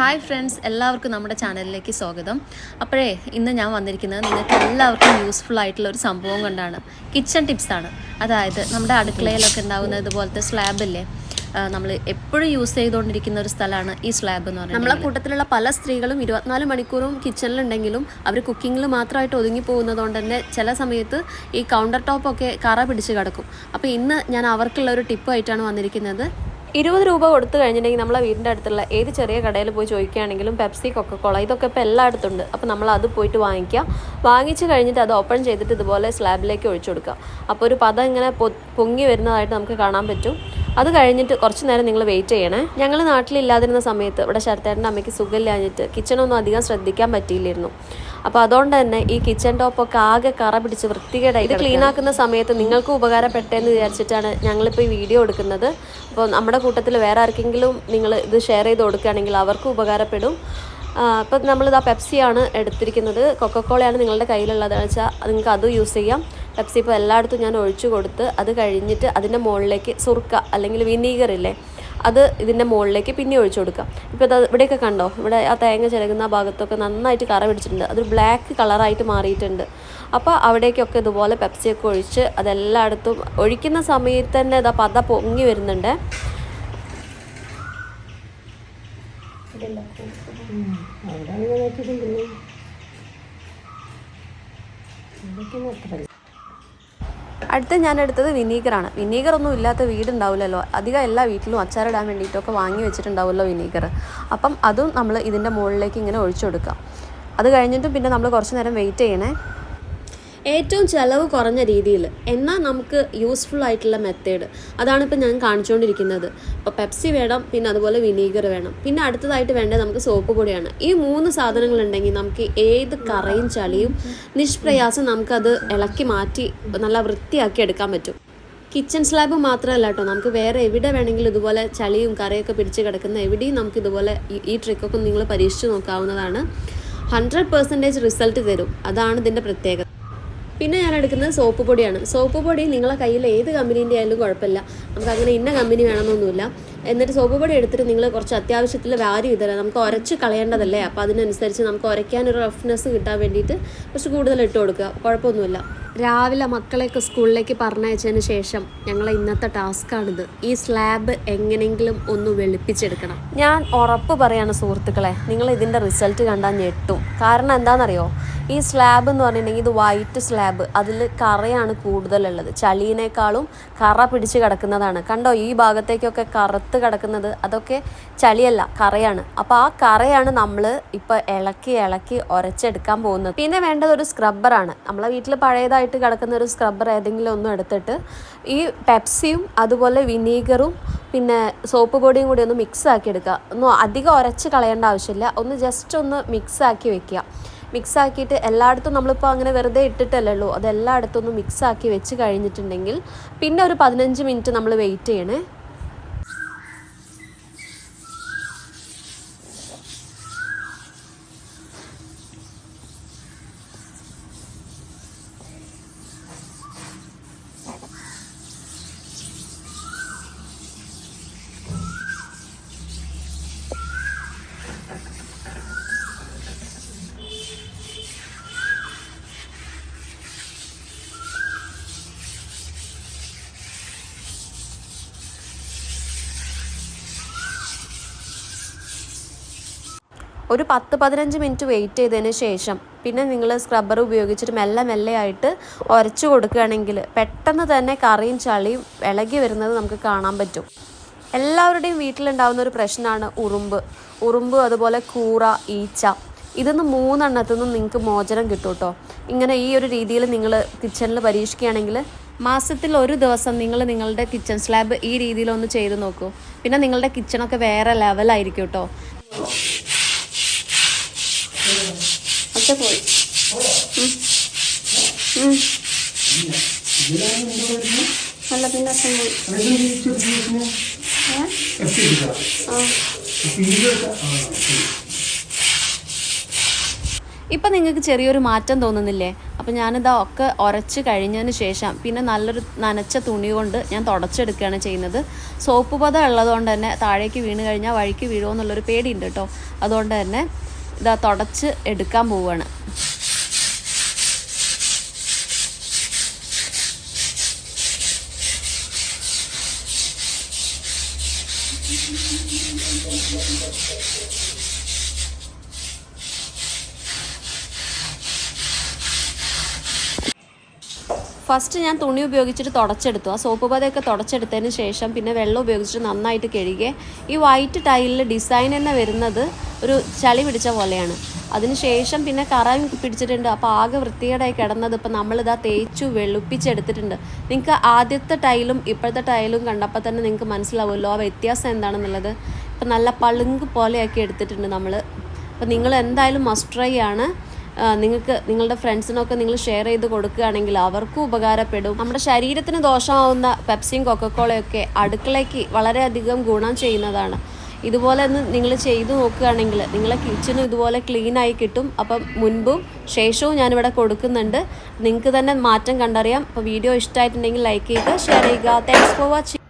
Hi friends, എല്ലാവർക്കും നമ്മുടെ ചാനലിലേക്ക് സ്വാഗതം. അപ്പോഴേ ഇന്ന് ഞാൻ വന്നിരിക്കുന്നത് നിങ്ങൾക്ക് എല്ലാവർക്കും യൂസ്ഫുൾ ആയിട്ടുള്ള ഒരു സംഭവം കൊണ്ടാണ്. കിച്ചൺ ടിപ്സാണ്. അതായത് നമ്മുടെ അടുക്കളയിലൊക്കെ ഉണ്ടാകുന്ന ഇതുപോലത്തെ സ്ലാബില്ലേ, നമ്മൾ എപ്പോഴും യൂസ് ചെയ്തുകൊണ്ടിരിക്കുന്ന ഒരു സ്ഥലമാണ് ഈ സ്ലാബ് എന്ന് പറയുന്നത്. നമ്മളെ കൂട്ടത്തിലുള്ള പല സ്ത്രീകളും 24 മണിക്കൂറും കിച്ചണിലുണ്ടെങ്കിലും അവർ കുക്കിങ്ങിൽ മാത്രമായിട്ട് ഒതുങ്ങി പോകുന്നതുകൊണ്ട് തന്നെ ചില സമയത്ത് ഈ കൗണ്ടർ ടോപ്പൊക്കെ കറ പിടിച്ച് കിടക്കും. അപ്പോൾ ഇന്ന് ഞാൻ അവർക്കുള്ള ഒരു ടിപ്പായിട്ടാണ് വന്നിരിക്കുന്നത്. 20 രൂപ കൊടുത്തു കഴിഞ്ഞിട്ടുണ്ടെങ്കിൽ നമ്മളെ വീടിൻ്റെ അടുത്തുള്ള ഏത് ചെറിയ കടയിൽ പോയി ചോദിക്കുകയാണെങ്കിലും പെപ്സി, കൊക്കക്കോള ഇതൊക്കെ ഇപ്പോൾ എല്ലായിടത്തും ഉണ്ട്. അപ്പോൾ നമ്മൾ അത് പോയിട്ട് വാങ്ങിച്ച് കഴിഞ്ഞിട്ട് അത് ഓപ്പൺ ചെയ്തിട്ട് ഇതുപോലെ സ്ലാബിലേക്ക് ഒഴിച്ചു കൊടുക്കുക. അപ്പോൾ ഒരു പദം ഇങ്ങനെ പൊങ്ങി വരുന്നതായിട്ട് നമുക്ക് കാണാൻ പറ്റും. അത് കഴിഞ്ഞിട്ട് കുറച്ച് നേരം നിങ്ങൾ വെയിറ്റ് ചെയ്യണേ. ഞങ്ങൾ നാട്ടിലില്ലാതിരുന്ന സമയത്ത് ഇവിടെ ശരത്തേട്ടൻ്റെ അമ്മയ്ക്ക് സുഖമില്ലാഞ്ഞിട്ട് കിച്ചണൊന്നും അധികം ശ്രദ്ധിക്കാൻ പറ്റിയില്ലായിരുന്നു. അപ്പോൾ അതുകൊണ്ട് തന്നെ ഈ കിച്ചൺ ടോപ്പൊക്കെ ആകെ കറ പിടിച്ച് വൃത്തികേടായി. ഇത് ക്ലീൻ ആക്കുന്ന സമയത്ത് നിങ്ങൾക്ക് ഉപകാരപ്പെട്ടെന്ന് വിചാരിച്ചിട്ടാണ് ഞങ്ങളിപ്പോൾ ഈ വീഡിയോ എടുക്കുന്നത്. അപ്പോൾ നമ്മുടെ കൂട്ടത്തിൽ വേറെ ആർക്കെങ്കിലും നിങ്ങൾ ഇത് ഷെയർ ചെയ്ത് കൊടുക്കുകയാണെങ്കിൽ അവർക്കും ഉപകാരപ്പെടും. ഇപ്പം നമ്മളിതാ പെപ്സിയാണ് എടുത്തിരിക്കുന്നത്. കൊക്കക്കോളയാണ് നിങ്ങളുടെ കയ്യിലുള്ളത് വെച്ചാൽ നിങ്ങൾക്ക് അത് യൂസ് ചെയ്യാം. പെപ്സി ഇപ്പോൾ എല്ലായിടത്തും ഞാൻ ഒഴിച്ചു കൊടുത്ത് അത് കഴിഞ്ഞിട്ട് അതിൻ്റെ മുകളിലേക്ക് സുർക്ക അല്ലെങ്കിൽ വിനീഗർ ഇല്ലേ, അത് ഇതിൻ്റെ മുകളിലേക്ക് പിന്നെ ഒഴിച്ചു കൊടുക്കാം. ഇപ്പോൾ ഇത് ഇവിടെയൊക്കെ കണ്ടോ, ഇവിടെ ആ തേങ്ങ ചിരകുന്ന ഭാഗത്തൊക്കെ നന്നായിട്ട് കറ പിടിച്ചിട്ടുണ്ട്. അതൊരു ബ്ലാക്ക് കളറായിട്ട് മാറിയിട്ടുണ്ട്. അപ്പോൾ അവിടേക്കൊക്കെ ഇതുപോലെ പെപ്സിയൊക്കെ ഒഴിച്ച് അതെല്ലായിടത്തും ഒഴിക്കുന്ന സമയത്ത് തന്നെ ഇതാ പത പൊങ്ങി വരുന്നുണ്ട്. അടുത്ത് ഞാൻ എടുത്തത് വിനീഗറാണ്. വിനീഗർ ഒന്നും ഇല്ലാത്ത വീടുണ്ടാവില്ലല്ലോ. അധികം എല്ലാ വീട്ടിലും അച്ചാറിടാൻ വേണ്ടിയിട്ടൊക്കെ വാങ്ങി വെച്ചിട്ടുണ്ടാവുമല്ലോ വിനീഗർ. അപ്പം അതും നമ്മൾ ഇതിൻ്റെ മുകളിലേക്ക് ഇങ്ങനെ ഒഴിച്ചു കൊടുക്കാം. അത് കഴിഞ്ഞിട്ടും പിന്നെ നമ്മൾ കുറച്ച് നേരം വെയിറ്റ് ചെയ്യണേ. ഏറ്റവും ചിലവ് കുറഞ്ഞ രീതിയിൽ എന്നാൽ നമുക്ക് യൂസ്ഫുൾ ആയിട്ടുള്ള മെത്തേഡ് അതാണ് ഇപ്പോൾ ഞാൻ കാണിച്ചുകൊണ്ടിരിക്കുന്നത്. ഇപ്പോൾ പെപ്സി വേണം, പിന്നെ അതുപോലെ വിനീഗർ വേണം, പിന്നെ അടുത്തതായിട്ട് വേണ്ടത് നമുക്ക് സോപ്പ് പൊടിയാണ്. ഈ 3 സാധനങ്ങളുണ്ടെങ്കിൽ നമുക്ക് ഏത് കറയും ചളിയും നിഷ്പ്രയാസം നമുക്കത് ഇളക്കി മാറ്റി നല്ല വൃത്തിയാക്കി എടുക്കാൻ പറ്റും. കിച്ചൺ സ്ലാബ് മാത്രമല്ല കേട്ടോ, നമുക്ക് വേറെ എവിടെ വേണമെങ്കിലും ഇതുപോലെ ചളിയും കറയൊക്കെ പിടിച്ച് കിടക്കുന്ന എവിടെയും നമുക്ക് ഇതുപോലെ ഈ ട്രിക്കൊക്കെ നിങ്ങൾ പരീക്ഷിച്ച് നോക്കാവുന്നതാണ്. 100% റിസൾട്ട് തരും. അതാണ് ഇതിൻ്റെ പ്രത്യേകത. പിന്നെ ഞാൻ എടുക്കുന്നത് സോപ്പ് പൊടിയാണ്. സോപ്പ് പൊടി നിങ്ങളെ കയ്യിൽ ഏത് കമ്പനീൻ്റെ ആയാലും കുഴപ്പമില്ല. നമുക്ക് അങ്ങനെ ഇന്ന കമ്പനി വേണമെന്നൊന്നുമില്ല. എന്നിട്ട് സോപ്പ് പൊടി എടുത്തിട്ട് നിങ്ങൾ കുറച്ച് അത്യാവശ്യത്തിൽ വാരി വിതരാം. നമുക്ക് ഉരച്ച് കളയേണ്ടതല്ലേ, അപ്പോൾ അതിനനുസരിച്ച് നമുക്ക് ഉരയ്ക്കാനൊരു റഫ്നെസ് കിട്ടാൻ വേണ്ടിയിട്ട് കുറച്ച് കൂടുതൽ ഇട്ട് കൊടുക്കുക. കുഴപ്പമൊന്നുമില്ല. രാവിലെ മക്കളെയൊക്കെ സ്കൂളിലേക്ക് പറഞ്ഞയച്ചതിന് ശേഷം ഞങ്ങളെ ഇന്നത്തെ ടാസ്ക്കാണിത്. ഈ സ്ലാബ് എങ്ങനെയെങ്കിലും ഒന്ന് വെളുപ്പിച്ചെടുക്കണം. ഞാൻ ഉറപ്പ് പറയാണ് സുഹൃത്തുക്കളെ, നിങ്ങൾ ഇതിൻ്റെ റിസൾട്ട് കണ്ടാൽ ഞെട്ടും. കാരണം എന്താണെന്നറിയോ, ഈ സ്ലാബ് എന്ന് പറഞ്ഞിട്ടുണ്ടെങ്കിൽ ഇത് വൈറ്റ് സ്ലാബ്, അതിൽ കറയാണ് കൂടുതലുള്ളത്. ചളീനേക്കാളും കറ പിടിച്ച് കിടക്കുന്നതാണ്. കണ്ടോ, ഈ ഭാഗത്തേക്കൊക്കെ കറുത്ത് കിടക്കുന്നത് അതൊക്കെ ചളിയല്ല, കറയാണ്. അപ്പോൾ ആ കറയാണ് നമ്മൾ ഇപ്പോൾ ഇളക്കി ഉരച്ചെടുക്കാൻ പോകുന്നത്. പിന്നെ വേണ്ടത് ഒരു സ്ക്രബ്ബറാണ്. നമ്മളെ വീട്ടിൽ പഴയതായിട്ട് കിടക്കുന്ന ഒരു സ്ക്രബ്ബർ ഏതെങ്കിലും ഒന്നും എടുത്തിട്ട് ഈ പെപ്സിയും അതുപോലെ വിനീഗറും പിന്നെ സോപ്പ് പൊടിയും കൂടി ഒന്ന് മിക്സ് ആക്കി എടുക്കുക. ഒന്നും അധികം ഉരച്ച് കളയേണ്ട ആവശ്യമില്ല. ഒന്ന് ജസ്റ്റ് ഒന്ന് മിക്സ് ആക്കി വെക്കുക. മിക്സ് ആക്കിയിട്ട് എല്ലായിടത്തും നമ്മളിപ്പോൾ അങ്ങനെ വെറുതെ ഇട്ടിട്ടല്ലേ ഉള്ളൂ, അത് എല്ലായിടത്തും ഒന്ന് മിക്സ് ആക്കി വെച്ച് കഴിഞ്ഞിട്ടുണ്ടെങ്കിൽ പിന്നെ ഒരു 15 മിനിറ്റ് നമ്മൾ വെയിറ്റ് ചെയ്യണേ. ഒരു 10-15 മിനിറ്റ് വെയിറ്റ് ചെയ്തതിന് ശേഷം പിന്നെ നിങ്ങൾ സ്ക്രബ്ബർ ഉപയോഗിച്ചിട്ട് മെല്ലെ ആയിട്ട് ഉരച്ചു കൊടുക്കുകയാണെങ്കിൽ പെട്ടെന്ന് തന്നെ കറിയും ചളിയും ഇളകി വരുന്നത് നമുക്ക് കാണാൻ പറ്റും. എല്ലാവരുടെയും വീട്ടിലുണ്ടാകുന്ന ഒരു പ്രശ്നമാണ് ഉറുമ്പ് അതുപോലെ കൂറ, ഈച്ച. ഇതൊന്ന് 3 എണ്ണത്തിൽ നിന്നും നിങ്ങൾക്ക് മോചനം കിട്ടും കേട്ടോ. ഇങ്ങനെ ഈ ഒരു രീതിയിൽ നിങ്ങൾ കിച്ചണിൽ പരീക്ഷിക്കുകയാണെങ്കിൽ മാസത്തിൽ ഒരു ദിവസം നിങ്ങൾ നിങ്ങളുടെ കിച്ചൺ സ്ലാബ് ഈ രീതിയിലൊന്ന് ചെയ്ത് നോക്കൂ. പിന്നെ നിങ്ങളുടെ കിച്ചണൊക്കെ വേറെ ലെവലായിരിക്കും കേട്ടോ. ഒക്കെ പോയി. അല്ല പിന്നെ ഇപ്പം നിങ്ങൾക്ക് ചെറിയൊരു മാറ്റം തോന്നുന്നില്ലേ? അപ്പം ഞാനിതാ ഒക്കെ ഉരച്ച് കഴിഞ്ഞതിന് ശേഷം പിന്നെ നല്ലൊരു നനച്ച തുണി കൊണ്ട് ഞാൻ തുടച്ചെടുക്കുകയാണ് ചെയ്യുന്നത്. സോപ്പ് പത ഉള്ളതുകൊണ്ട് തന്നെ താഴേക്ക് വീണ് കഴിഞ്ഞാൽ വഴിക്ക് വീഴുമോ എന്നുള്ളൊരു പേടിയുണ്ട് കേട്ടോ. അതുകൊണ്ട് തന്നെ ഇതാ തുടച്ച് എടുക്കാൻ പോവുകയാണ്. ഫസ്റ്റ് ഞാൻ തുണി ഉപയോഗിച്ചിട്ട് തുടച്ചെടുത്തു. ആ സോപ്പ് പതയൊക്കെ തുടച്ചെടുത്തതിന് ശേഷം പിന്നെ വെള്ളം ഉപയോഗിച്ചിട്ട് നന്നായിട്ട് കഴുകി. ഈ വൈറ്റ് ടൈലിൽ ഡിസൈൻ തന്നെ വരുന്നത് ഒരു ചളി പിടിച്ച പോലെയാണ്. അതിനുശേഷം പിന്നെ കറ പിടിച്ചിട്ടുണ്ട്. അപ്പോൾ ആകെ വൃത്തികേടായി കിടന്നത് ഇപ്പം നമ്മളിതാ തേച്ചു വെളുപ്പിച്ചെടുത്തിട്ടുണ്ട്. നിങ്ങൾക്ക് ആദ്യത്തെ ടൈലും ഇപ്പോഴത്തെ ടൈലും കണ്ടപ്പോൾ തന്നെ നിങ്ങൾക്ക് മനസ്സിലാവുമല്ലോ ആ വ്യത്യാസം എന്താണെന്നുള്ളത്. ഇപ്പം നല്ല പളുങ്ക് പോലെയാക്കി എടുത്തിട്ടുണ്ട് നമ്മൾ. അപ്പോൾ നിങ്ങൾ എന്തായാലും മസ്റ്റ് ട്രൈ ആണ്. നിങ്ങൾക്ക് നിങ്ങളുടെ ഫ്രണ്ട്സിനൊക്കെ നിങ്ങൾ ഷെയർ ചെയ്ത് കൊടുക്കുകയാണെങ്കിൽ അവർക്കും ഉപകാരപ്പെടും. നമ്മുടെ ശരീരത്തിന് ദോഷമാവുന്ന പെപ്സിയും കൊക്കക്കോളയൊക്കെ അടുക്കളയ്ക്ക് വളരെയധികം ഗുണം ചെയ്യുന്നതാണ്. ഇതുപോലെ ഒന്ന് നിങ്ങൾ ചെയ്തു നോക്കുകയാണെങ്കിൽ നിങ്ങളെ കിച്ചണും ഇതുപോലെ ക്ലീനായി കിട്ടും. അപ്പം മുൻപും ശേഷവും ഞാനിവിടെ കൊടുക്കുന്നുണ്ട്. നിങ്ങൾക്ക് തന്നെ മാറ്റം കണ്ടറിയാം. അപ്പോൾ വീഡിയോ ഇഷ്ടമായിട്ടുണ്ടെങ്കിൽ ലൈക്ക് ചെയ്യുക, ഷെയർ ചെയ്യുക. Thanks for watching.